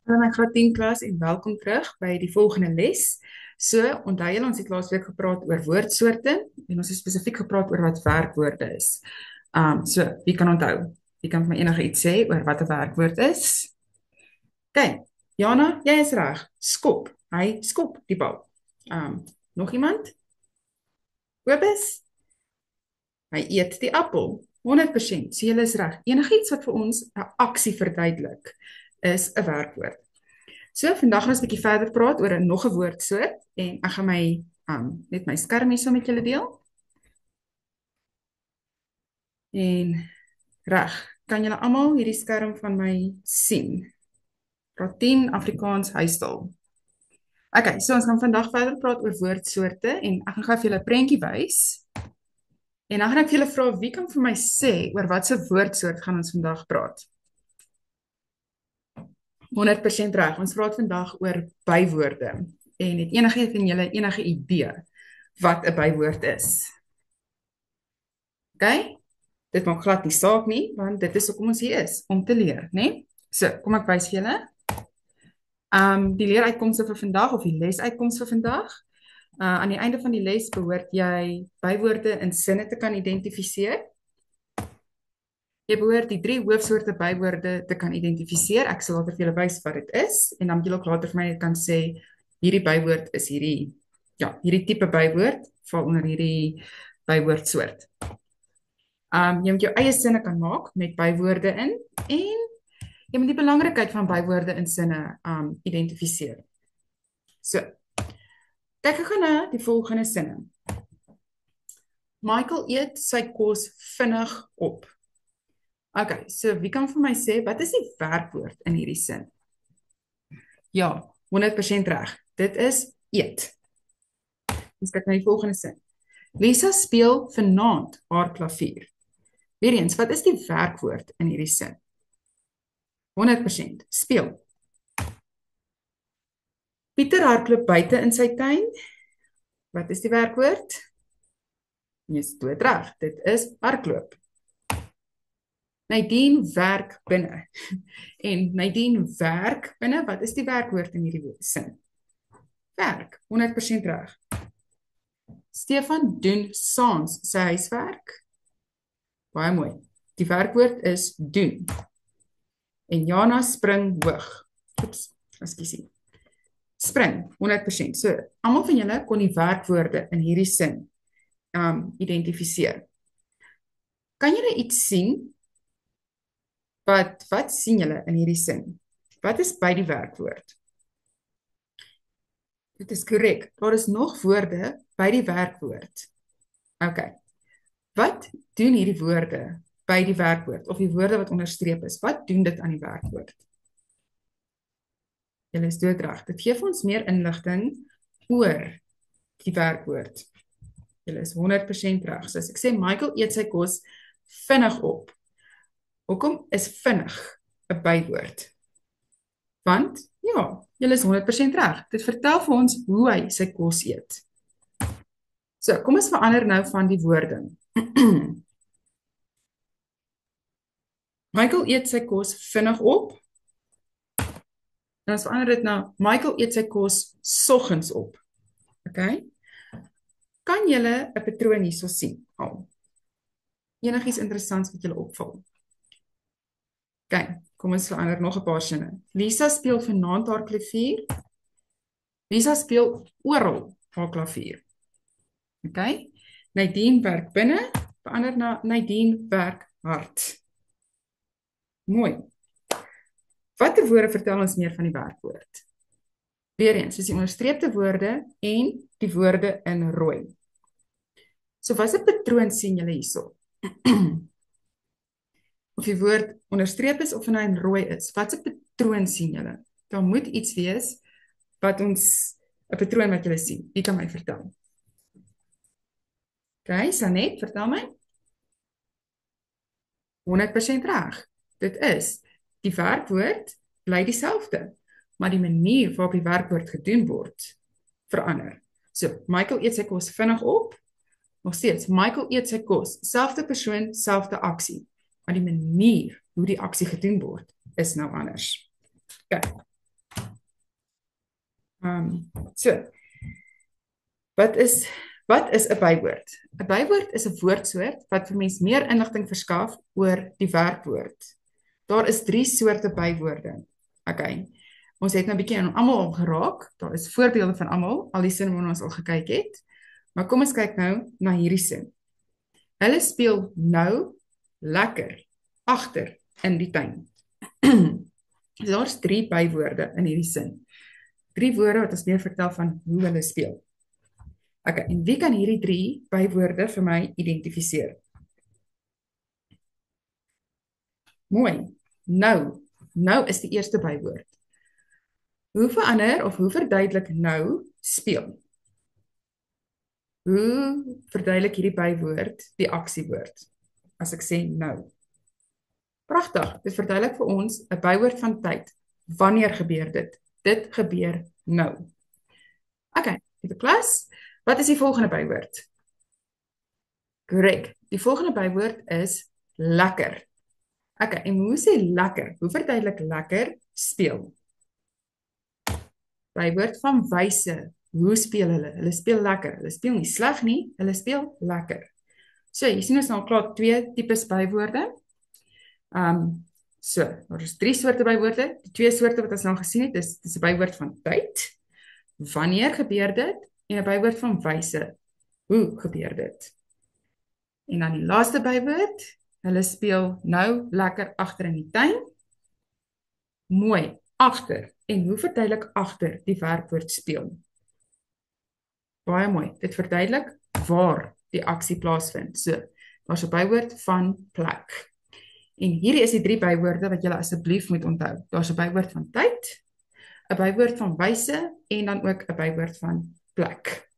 Hallo my graad 10 klas en welkom terug by die volgende les. So, onthou julle ons het laasweek gepraat oor woordsoorte en ons het spesifiek gepraat oor wat werkwoorde is. So wie kan onthou? Wie kan vir my enige iets sê oor wat 'n werkwoord is? OK. Jana, jy is reg. Skop. Hy skop die bal. Nog iemand? Kobus? Hy eet die appel. 100%. So julle is reg. Enigiets wat vir ons 'n aksie verduidelik is 'n werkwoord. So, vandag gaan ons 'n bietjie verder praat oor nog 'n woordsoort en ek gaan net my skerm hierso met julle deel. En reg, kan julle almal hierdie skerm van my sien? Graad 10 Afrikaans huistaal. OK, so ons gaan vandag verder praat oor woordsoorte en ek gaan gou vir julle 'n prentjie wys. En dan gaan ek vir julle vra wie kan vir my sê oor watse woordsoort gaan ons vandag praat? 100% reg. Ons praat vandag oor bywoorde. En het enige van julle enige idee wat 'n bywoord is? OK? Dit maak glad nie saak nie, want dit is hoekom ons hier is, om te leer, né? So, kom ek wys vir julle. Die leeruitkomste vir vandag of die lesuitkomste vir vandag. Aan die einde van die les behoort jy bywoorde in sinne te kan identifiseer. Jy behoort die 3 hoofsoorte bywoorde te kan identifiseer. Ek sal later vir julle wys wat dit is en dan moet julle ook later vir my kan sê hierdie bywoord is hierdie tipe bywoord val onder hierdie bywoordsoort. Jy moet jou eie sinne kan maak met bywoorde in en jy moet die belangrikheid van bywoorde in sinne identifiseer. So, kyk ek gaan na die volgende sinne. Michael eet sy kos vinnig op. OK, so wie kan vir my sê, wat is die werkwoord in hierdie sin? Ja, 100% reg. Dit is eet. Ons kyk na die volgende sin. Lisa speel vanaand haar klavier. Weereens, wat is die werkwoord in hierdie sin? 100% speel. Pieter hardloop buite in sy tuin. Wat is die werkwoord? Jy is doodreg. Dit is hardloop. Nadine werk binne. En Nadine werk binne, wat is die werkwoord in hierdie sin? Werk, 100% reg. Stefan doen saans sy huiswerk. Baie mooi. Die werkwoord is doen. En Jana spring hoog. Oeps, ekskuusie. Spring, 100%. So, almal van julle kon die werkwoorde in hierdie sin identifiseer. Kan julle iets sien? Wat sien julle in hierdie sin? Wat is by die werkwoord? Dit is korrek. Daar is nog woorde by die werkwoord. OK. Wat doen hierdie woorde by die werkwoord? Of die woorde wat onderstreep is, wat doen dit aan die werkwoord? Julle is doodreg. Dit gee vir ons meer inligting oor die werkwoord. Julle is 100% reg. So as ek sê Michael eet sy kos vinnig op. Hoekom is vinnig 'n bywoord? Want, ja, julle is 100% reg. Dit vertel vir ons hoe hy sy kos eet. So, kom ons verander nou van die woording. Michael eet sy kos vinnig op. En ons verander dit na Michael eet sy kos soggens op. OK? Kan julle 'n patroon hierso sien? Enigiets interessants wat julle opval? OK, kom ons verander nog 'n paar sinne. Lisa speel vanaand haar klavier. Lisa speel oral haar klavier. OK? Nadine werk binne, verander na Nadine werk hard. Mooi. Watter woorde vertel ons meer van die werkwoord? Weereens, dis die onderstreepte woorde en die woorde in rooi. So wat 'n patroon sien julle hierso? Of die woord onderstreep is of hy in rooi is. Wat 'n patroon sien julle? Daar moet iets wees wat ons 'n patroon wat julle sien. Wie kan my vertel? OK, Sanet, vertel my. 100% reg. Dit is die werkwoord bly dieselfde, maar die manier waarop die werkwoord gedoen word verander. So, Michael eet sy kos vinnig op. Nog steeds, Michael eet sy kos. Selfde persoon, selfde aksie. Maar die manier hoe die aksie gedoen word is nou anders. OK. So, wat is wat is 'n bywoord? 'n Bywoord is 'n woordsoort wat vir mens meer inligting verskaf oor die werkwoord. Daar is 3 soorte bywoorde. Okay. Ons het nou 'n bietjie aan almal al geraak. Daar is voorbeelde van almal, al die sinne waarna ons al gekyk het. Maar kom ons kyk nou na hierdie sin. Hulle speel nou lekker agter in die tuin. So daar's 3 bywoorde in hierdie sin. 3 woorde wat ons meer vertel van hoe hulle speel. Okay, en wie kan hierdie 3 bywoorde vir my identifiseer? Mooi. Nou. Nou is die eerste bywoord. Hoe verander of hoe verduidelik nou speel? Hoe verduidelik hierdie bywoord die aksiewoord? As ek sê nou. Pragtig. Dit verduidelik vir ons 'n bywoord van tyd. Wanneer gebeur dit? Dit gebeur nou. Okay, liewe klas, wat is die volgende bywoord? Korrek. Die volgende bywoord is lekker. Okay, en hoe sê lekker? Hoe verduidelik lekker speel? Bywoord van wyse. Hoe speel hulle? Hulle speel lekker. Hulle speel nie sleg nie, hulle speel lekker. So, hier sien ons nou klaar 2 tipes bywoorde. So, daar is 3 soorte bywoorde. Die 2 soorte wat ons nou gesien het, dis 'n bywoord van tyd. Wanneer gebeur dit? En 'n bywoord van wyse. Hoe gebeur dit? En dan die laaste bywoord, hulle speel nou lekker agter in die tuin. Mooi, agter. En hoe verduidelik agter die werkwoord speel? Baie mooi. Dit verduidelik waar die aksie plaasvind. So, daar's 'n bywoord van plek. En hierdie is die 3 bywoorde wat julle asseblief moet onthou. Daar's 'n bywoord van tyd, 'n bywoord van wyse en dan ook 'n bywoord van plek.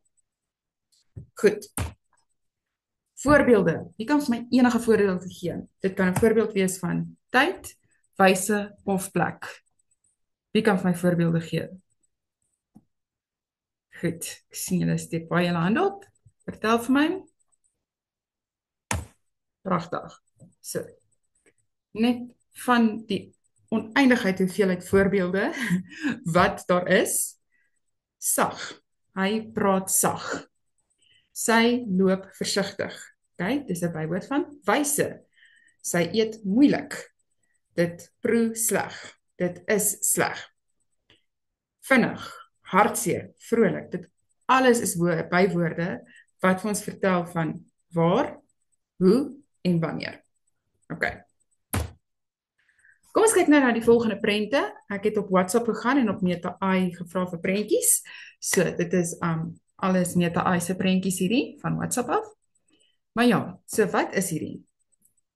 Goed. Voorbeelde. Jy kan vir my enige voorbeeld gee. Dit kan 'n voorbeeld wees van tyd, wyse of plek. Wie kan vir my voorbeelde gee? Goed. Ek sien julle steek baie julle hande op. Vertel vir my. Pragtig. So. Net van die oneindigheid hoeveelheid voorbeelde wat daar is. Sag. Hy praat sag. Sy loop versigtig. Okay, dis 'n bywoord van wyse. Sy eet moeilik. Dit proe sleg. Dit is sleg. Vinnig, hartseer, vrolik. Dit alles is bywoorde wat vir ons vertel van waar, hoe en wanneer. Okay. Kom ons kyk nou na die volgende prente. Ek het op WhatsApp gegaan en op Meta AI gevra vir prentjies. So, dit is alles Meta AI se prentjies hierdie van WhatsApp af. Maar ja, so wat is hierdie?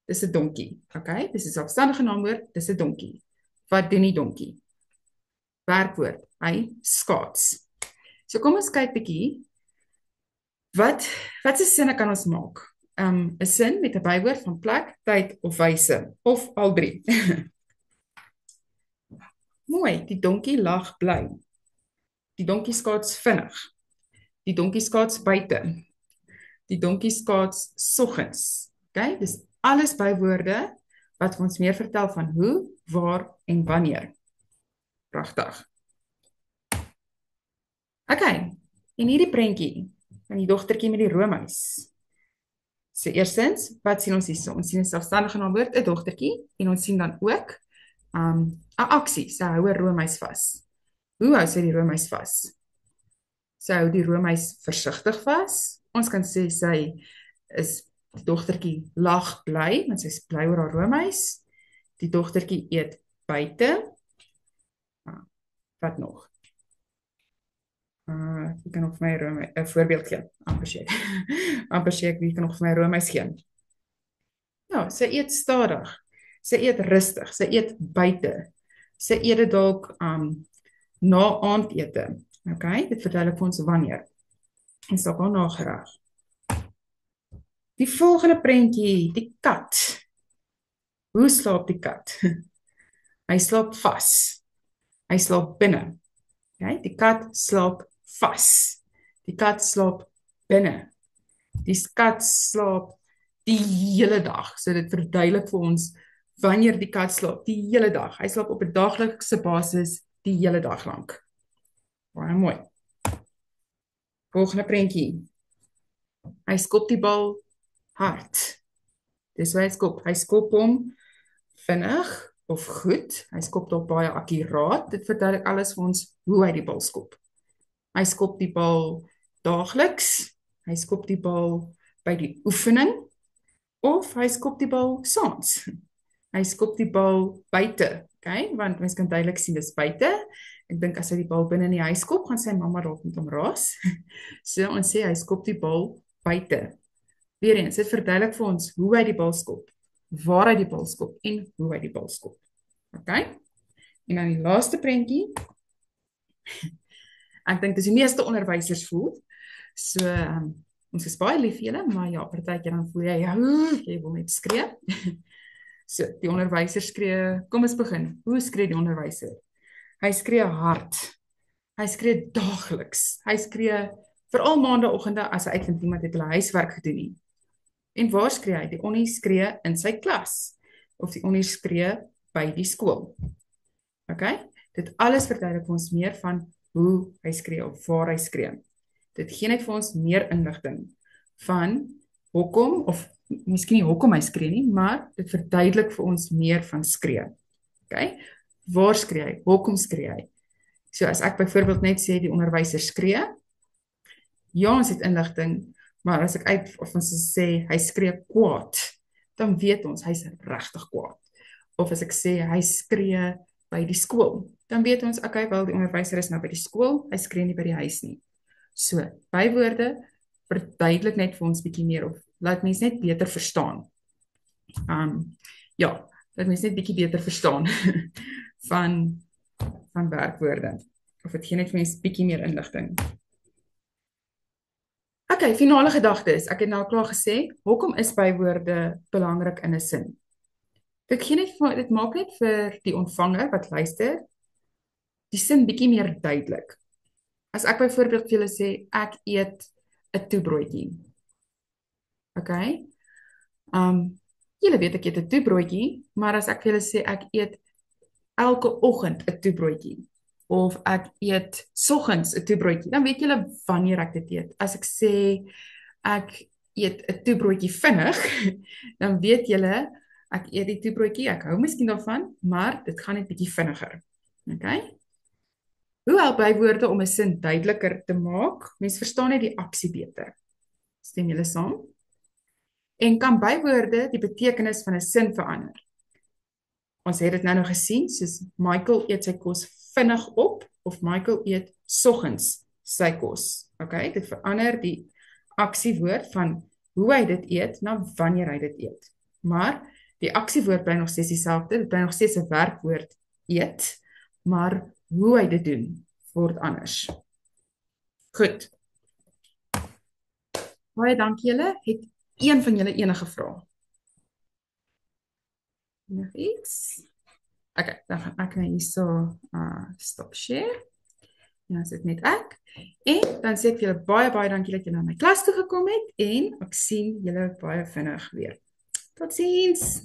Dis 'n donkie, okay? Dis 'n selfstandige naamwoord, dis 'n donkie. Wat doen die donkie? Werkwoord, hy skaats. So kom ons kyk bietjie. Wat se sinne kan ons maak? 'n sin met 'n bywoord van plek, tyd of wyse of al 3. Mooi, die donkie lag bly. Die donkie skaats vinnig. Die donkie skaats buite. Die donkie skaats soggens. Okay, dis alles bywoorde wat vir ons meer vertel van hoe, waar en wanneer. Pragtig. Okay, en hierdie prentjie van die dogtertjie met die roomys. So eerstens, wat sien ons hierso? Ons sien 'n selfstandige naamwoord, 'n dogtertjie, en ons sien dan ook 'n aksie. Sy hou 'n roomys vas. Hoe hou sy die roomys vas? Sy hou die roomys versigtig vas. Ons kan sê sy is die dogtertjie lag bly, want sy is bly oor haar roomys. Die dogtertjie eet buite. Wat nog? Wie kan nog vir my 'n voorbeeld gee? Amper seker, wie kan nog vir my roomys gee? Ja, sy eet stadig. Sy eet rustig. Sy eet buite. Sy eet dit dalk na aandete. Okay, dit verduidelik vir ons wanneer. En dalk al na gereg. Die volgende prentjie, die kat. Hoe slaap die kat? Hy slaap vas. Hy slaap binne. Okay, die kat slaap vas. Die kat slaap binne. Die kat slaap die hele dag. So dit verduidelik vir ons wanneer die kat slaap die hele dag. Hy slaap op 'n daaglikse basis die hele dag lank. Baie mooi. Volgende prentjie. Hy skop die bal hard. Dis hoe hy skop. Hy skop hom vinnig of goed. Hy skop dalk baie akkuraat. Dit verduidelik alles vir ons hoe hy die bal skop. Hy skop die bal daagliks. Hy skop die bal by die oefening of hy skop die bal saans. Hy skop die bal buite, okay? Want mens kan duidelik sien dis buite. Ek dink as hy die bal binne in die huis skop, gaan sy mamma dalk met hom raas. So ons sê hy skop die bal buite. Weereens, dit verduidelik vir ons hoe hy die bal skop, waar hy die bal skop en hoe hy die bal skop. Okay? En dan die laaste prentjie. Ek dink dis die meeste onderwysers voel. So ons is baie lief vir julle, maar ja, partykeer dan voel jy wil net skree. So, die onderwyser skree, kom ons begin. Hoe skree die onderwyser? Hy skree hard. Hy skree daagliks. Hy skree veral maandagooggende as hy uitvind iemand het hulle huiswerk gedoen nie. En waar skree hy? Die onnie skree in sy klas of die onnie skree by die skool. Okay? Dit alles verduidelik vir ons meer van hoe hy skree of waar hy skree. Dit gee net vir ons meer inligting van hoekom of miskien nie hoekom hy skree nie, maar dit verduidelik vir ons meer van skree. Okay? Waar skree hy? Hoekom skree hy? So as ek byvoorbeeld net sê die onderwyser skree, ja, ons het inligting, maar as ek of ons sê hy skree kwaad, dan weet ons hy's regtig kwaad. Of as ek sê hy skree by die skool, dan weet ons okay, wel die onderwyser is nou by die skool, hy skree nie by die huis nie. So, bywoorde verduidelik net vir ons bietjie meer of laat mens net beter verstaan. Ja, laat mens net bietjie beter verstaan van werkwoorde. Of dit gee net vir mens bietjie meer inligting. Okay, finale gedagtes. Ek het nou klaar gesê, hoekom is bywoorde belangrik in 'n sin? Dit maak net vir die ontvanger wat luister die sin bietjie meer duidelik. As ek byvoorbeeld vir julle sê ek eet 'n toebroodjie. Okay? Julle weet ek eet 'n toebroodjie, maar as ek vir julle sê ek eet elke oggend 'n toebroodjie of ek eet soggens 'n toebroodjie, dan weet julle wanneer ek dit eet. As ek sê ek eet 'n toebroodjie vinnig, dan weet julle ek eet die toebroodjie, ek hou miskien daarvan, maar dit gaan net bietjie vinniger. Okay? Hoe help bywoorde om 'n sin duideliker te maak? Mens verstaan net die aksie beter. Stem julle saam? En kan bywoorde die betekenis van 'n sin verander? Ons het dit nou gesien, soos Michael eet sy kos vinnig op, of Michael eet soggens sy kos. Okay, dit verander die aksiewoord van hoe hy dit eet, na wanneer hy dit eet. Maar die aksiewoord bly nog steeds dieselfde, dit bly nog steeds 'n werkwoord eet, maar hoe hy dit doen, word anders. Goed. Baie dankie julle. Het een van julle enige vrae? Nog iets? Okay, dan gaan ek nou hierso stop share. Ja, sit net ek. En dan sê ek vir julle baie dankie dat julle na my klas toe gekom het en ek sien julle baie vinnig weer. Totsiens.